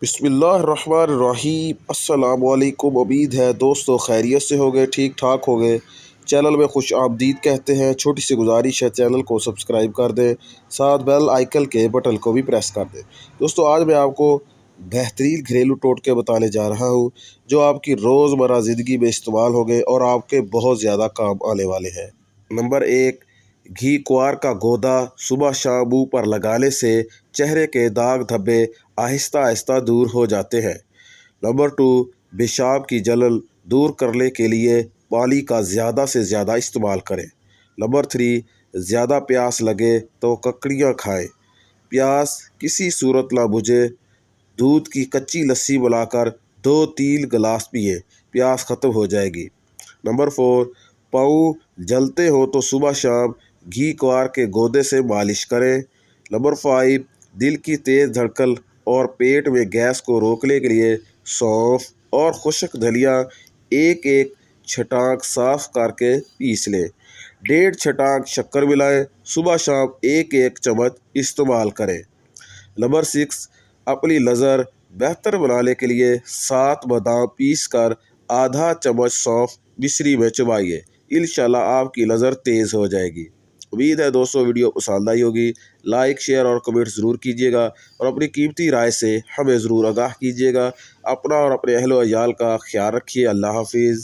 बिस्मिल्लाहिर्रहमानिर्रहीम। अस्सलाम वालेकुम। उम्मीद है दोस्तों खैरियत से हो गए, ठीक ठाक हो गए। चैनल में खुश आमदीद कहते हैं। छोटी सी गुजारिश है, चैनल को सब्सक्राइब कर दें, साथ बेल आइकन के बटन को भी प्रेस कर दें। दोस्तों आज मैं आपको बेहतरीन घरेलू टोटके बताने जा रहा हूँ जो आपकी रोज़मर्रा ज़िंदगी में इस्तेमाल होंगे और आपके बहुत ज़्यादा काम आने वाले हैं। नंबर 1, घी कुआर का गोदा सुबह शाम मुंह पर लगाने से चेहरे के दाग धब्बे आहिस्ता आहिस्ता दूर हो जाते हैं। नंबर 2, पेशाब की जलन दूर करने के लिए पानी का ज़्यादा से ज़्यादा इस्तेमाल करें। नंबर 3, ज़्यादा प्यास लगे तो ककड़ियाँ खाएं। प्यास किसी सूरत ना बुझे, दूध की कच्ची लस्सी मिलाकर 2-3 गिलास पिए, प्यास ख़त्म हो जाएगी। नंबर 4, पाँव जलते हो तो सुबह शाम घी कुआर के गोदे से मालिश करें। नंबर 5, दिल की तेज़ धड़कन और पेट में गैस को रोकने के लिए सौंफ और खुश्क धनिया एक एक छटाक साफ करके पीस लें। 1.5 छटाक शक्कर मिलाएं, सुबह शाम एक एक चम्मच इस्तेमाल करें। नंबर 6, अपनी नज़र बेहतर बनाने के लिए 7 बादाम पीस कर आधा चम्मच सौंफ मिश्री में चबाइए, इंशाल्लाह आपकी नज़र तेज़ हो जाएगी। उम्मीद है दोस्तों वीडियो पसंद आई होगी। लाइक शेयर और कमेंट ज़रूर कीजिएगा और अपनी कीमती राय से हमें ज़रूर आगाह कीजिएगा। अपना और अपने अहल व अयाल का ख्याल रखिए। अल्लाह हाफिज़।